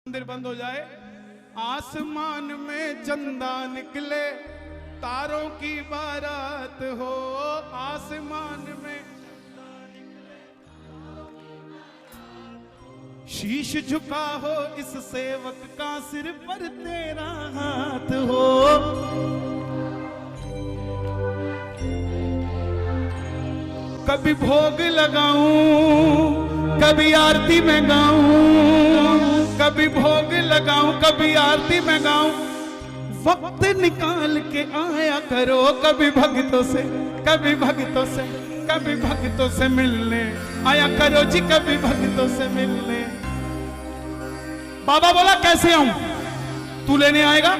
मंदिर बंद हो जाए, आसमान में चंदा निकले, तारों की बारात हो। आसमान में शीश झुका हो, इस सेवक का सिर पर तेरा हाथ हो। कभी भोग लगाऊं, कभी आरती में गाऊं, कभी भोग लगाऊं, कभी आरती में गाऊं। वक्त निकाल के आया करो, कभी भक्तों से, कभी भक्तों से, कभी भक्तों से मिलने आया करो जी, कभी भक्तों से मिलने। बाबा बोला कैसे आऊं, तू लेने आएगा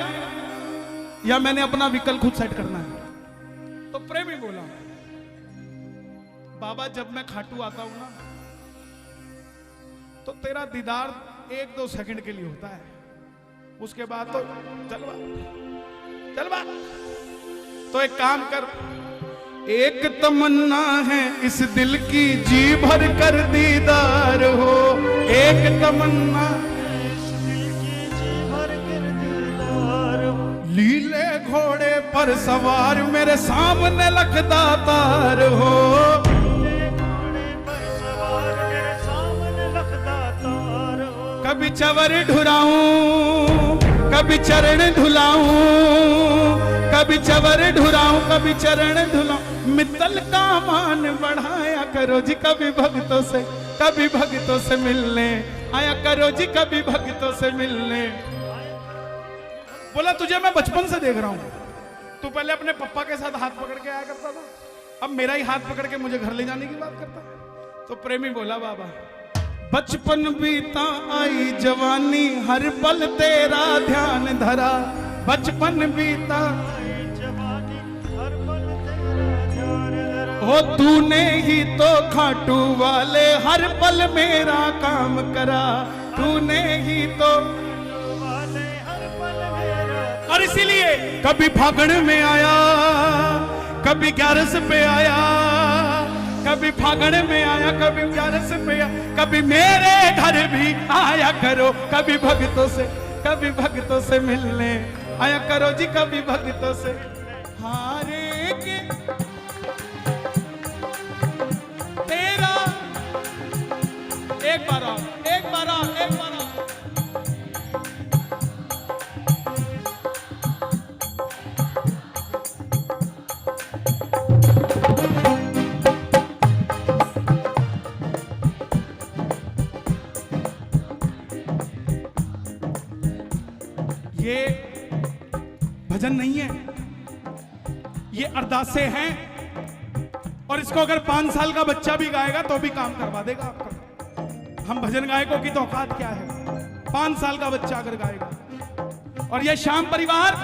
या मैंने अपना व्हीकल खुद सेट करना है? तो प्रेमी बोला बाबा जब मैं खाटू आता हूं ना तो तेरा दीदार 1-2 सेकंड के लिए होता है, उसके बाद तो चलवा चलवा। तो एक काम कर, एक तमन्ना है इस दिल की, जी भर कर दीदार हो। एक तमन्ना इस दिल की, जी भर कर दीदार हो। लीले घोड़े पर सवार मेरे सामने लखदातार हो। कभी चवर ढुराऊं, कभी चरण धुलाऊं, कभी चवर ढुराऊं, कभी चरण धुलाऊं। मित्तल का मान बढ़ाया करो जी, कभी भक्तों से, कभी भक्तों से मिलने आया करो जी, कभी भक्तों से मिलने। बोला तुझे मैं बचपन से देख रहा हूं, तू पहले अपने पप्पा के साथ हाथ पकड़ के आया करता था, अब मेरा ही हाथ पकड़ के मुझे घर ले जाने की बात करता है। तो प्रेमी बोला बाबा बचपन बीता आई जवानी, हर पल तेरा ध्यान धरा। बचपन बीता आई जवानी, हर पल तेरा ध्यान धरा। हो तूने ही तो खाटू वाले हर पल मेरा काम करा, तूने ही तो वाले हर पल मेरा। और इसीलिए कभी फागण में आया, कभी 11 पे आया, कभी फागण में आया, कभी 11 पे आया, कभी मेरे घर भी आया करो, कभी भक्तों से, कभी भक्तों से मिलने आया करो जी, कभी भक्तों से। हारे के तेरा एक बार आओ, एक बार आओ, एक बार आओ। ये भजन नहीं है, ये अरदासे हैं, और इसको अगर 5 साल का बच्चा भी गाएगा तो भी काम करवा देगा आपका। हम भजन गायकों की तो औकात क्या है, 5 साल का बच्चा अगर गाएगा। और ये श्याम परिवार,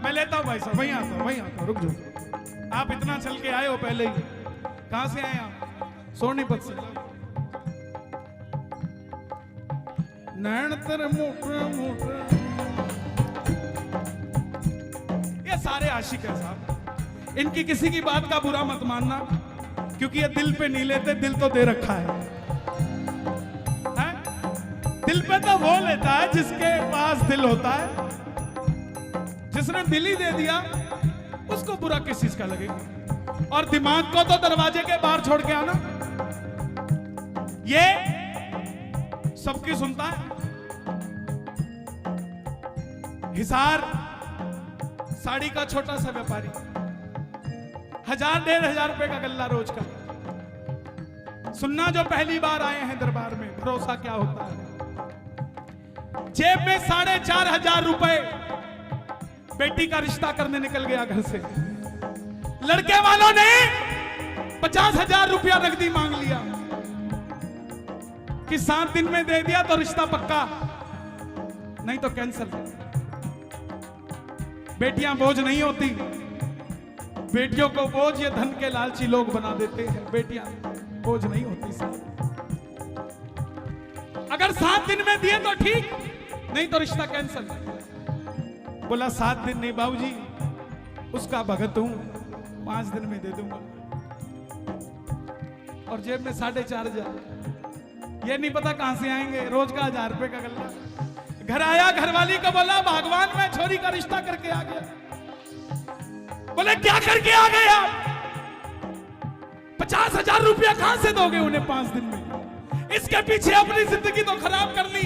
मैं लेता हूं भाई साहब, वहीं आता हूं, वहीं आता हूं, रुक जाओ। आप इतना चल के आए हो पहले ही, कहां से आए आप? सोनीपत से। नैन तेरे मोटे मोटे, ये सारे आशिक है साहब, इनकी किसी की बात का बुरा मत मानना, क्योंकि ये दिल पे नहीं लेते, दिल तो दे रखा है? दिल पे तो वो लेता है जिसके पास दिल होता है, जिसने दिल ही दे दिया उसको बुरा किस चीज का लगेगा। और दिमाग को तो दरवाजे के बाहर छोड़ के आना, ये सबकी सुनता है। हिसार साड़ी का छोटा सा व्यापारी, 1000-1500 रुपए का गल्ला रोज का। सुनना जो पहली बार आए हैं दरबार में, भरोसा क्या होता है। जेब में 4500 रुपए, बेटी का रिश्ता करने निकल गया घर से, लड़के वालों ने 50,000 रुपया नकदी मांग लिया कि 7 दिन में दे दिया तो रिश्ता पक्का, नहीं तो कैंसिल। बेटियां बोझ नहीं होती, बेटियों को बोझ ये धन के लालची लोग बना देते हैं। बेटियां बोझ नहीं होती साहब, अगर 7 दिन में दिए तो ठीक, नहीं तो रिश्ता कैंसिल। बोला 7 दिन नहीं बाबूजी, उसका भगत हूं, 5 दिन में दे दूंगा। और जेब में 4,500, ये नहीं पता कहां से आएंगे, रोज का 1000 रुपए का गल्ला। घर आया, घरवाली को बोला भगवान मैं छोरी का रिश्ता करके आ गया। बोले क्या करके आ गए आप? 50,000 रुपया कहां से दोगे उन्हें 5 दिन में? इसके पीछे अपनी जिंदगी तो खराब कर ली,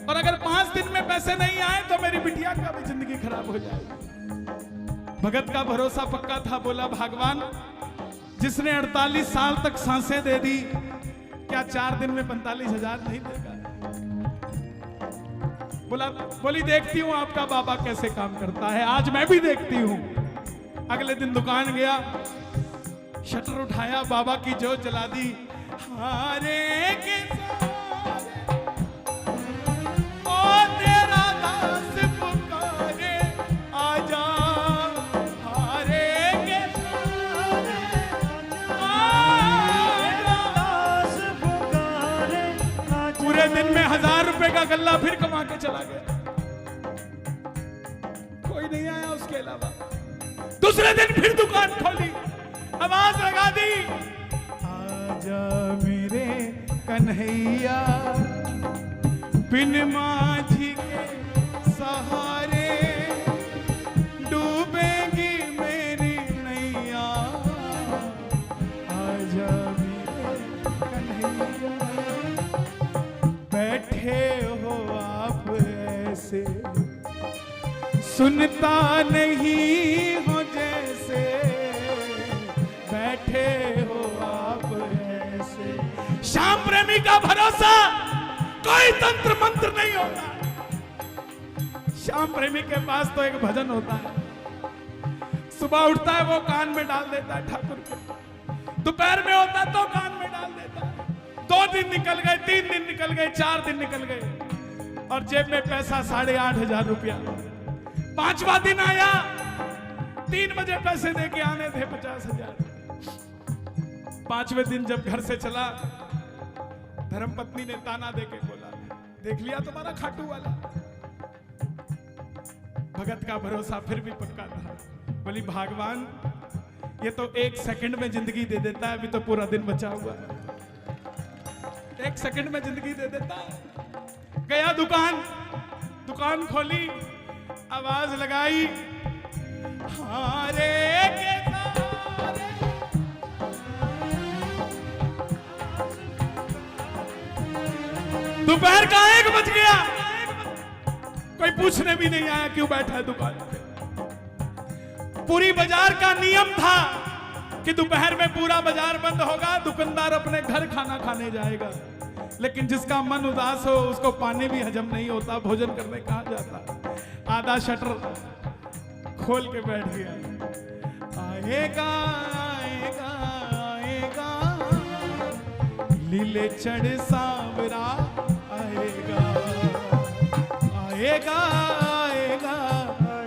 और अगर 5 दिन में पैसे नहीं आए तो मेरी बिटिया का भी जिंदगी खराब हो जाएगी। भगत का भरोसा पक्का था, बोला भगवान जिसने 48 साल तक सांसें दे दी, क्या 4 दिन में 45,000 नहीं देगा? बोली देखती हूं आपका बाबा कैसे काम करता है, आज मैं भी देखती हूं। अगले दिन दुकान गया, शटर उठाया, बाबा की जोत जला दी। हारे के ओ तेरा दास पुकारे आजा, हारे के दास पुकारे आजा। पूरे दिन में 1000 रुपए का गल्ला फिर कमा के चला गया, कोई नहीं आया उसके अलावा। दूसरे दिन फिर दुकान खोली, आवाज लगा दी, आजा मेरे कन्हैया, बिन माझी के सहारे डूबेगी मेरी नैया, आजा मेरे कन्हैया। बैठे हो आप ऐसे, सुनता नहीं हो जैसे, बैठे हो आप ऐसे। श्याम प्रेमी का भरोसा कोई तंत्र मंत्र नहीं होता। श्याम प्रेमी के पास तो एक भजन होता है, सुबह उठता है वो कान में डाल देता है ठाकुर के, दोपहर में होता तो कान में डाल देता है। 2 दिन निकल गए, 3 दिन निकल गए, 4 दिन निकल गए, और जेब में पैसा 8,500 रुपया। 5वां दिन आया, 3 बजे पैसे दे के आने थे 50,000। 5वें दिन जब घर से चला, धर्मपत्नी ने ताना दे के बोला, देख लिया तुम्हारा खाटू वाला। भगत का भरोसा फिर भी पक्का था, बोली भगवान ये तो 1 सेकंड में जिंदगी दे देता है, अभी तो पूरा दिन बचा हुआ है, 1 सेकंड में जिंदगी दे देता है। गया दुकान खोली, आवाज लगाई, हारे के सहारे। दोपहर का 1 बज गया, कोई पूछने भी नहीं आया क्यों बैठा है दुकान पे। पूरी बाजार का नियम था कि दोपहर में पूरा बाजार बंद होगा, दुकानदार अपने घर खाना खाने जाएगा, लेकिन जिसका मन उदास हो उसको पानी भी हजम नहीं होता, भोजन करने कहाँ जाता। आधा शटर खोल के बैठ गया, आएगा आएगा आएगा लीले चढ़ सांवरा, आएगा आएगा आएगा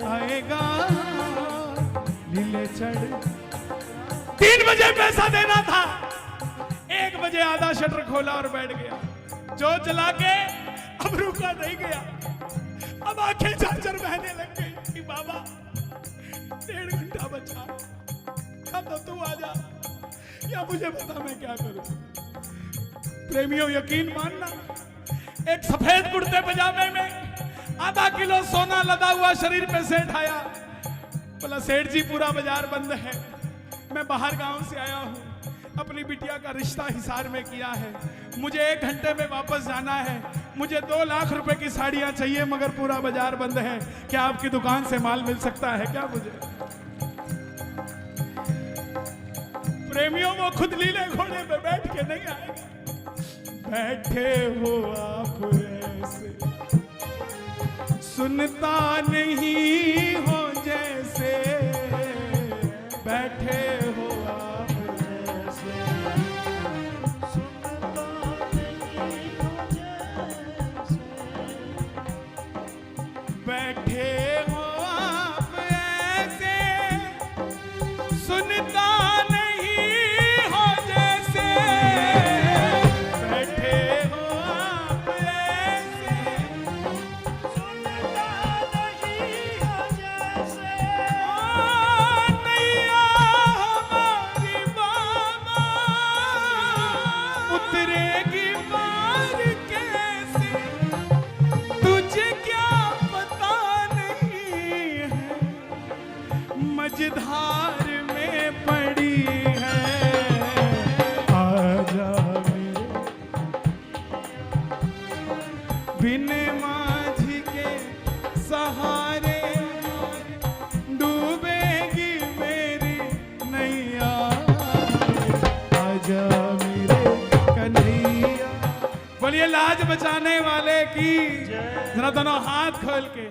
आएगा लीले चढ़। 3 बजे पैसा देना था, 1 बजे आधा शटर खोला और बैठ गया। जो चला के अब रुका नहीं गया, अब आंखें झरझर बहने लग गई कि बाबा 1.5 घंटा बचा, अब तो तू आ जा या मुझे बता मैं क्या करूं। प्रेमियों यकीन मानना, एक सफेद कुर्ते पजामे में आधा किलो सोना लदा हुआ शरीर पे सेठ आया, बोला सेठ जी पूरा बाजार बंद है, मैं बाहर गांव से आया हूं, अपनी बिटिया का रिश्ता हिसार में किया है, मुझे 1 घंटे में वापस जाना है, मुझे 2 लाख रुपए की साड़ियां चाहिए मगर पूरा बाजार बंद है, क्या आपकी दुकान से माल मिल सकता है क्या मुझे? प्रेमियों वो खुद लीले घोड़े पे बैठ के नहीं आएगा, बैठे हो आप ऐसे, सुनता नहीं हो जैसे, बैठे हो आप ऐसे, सुनता नहीं हो जैसे, बैठे हो आप ऐसे, सुनता तुझे बोलिए लाज बचाने वाले की जरा दोनों हाथ खोल के।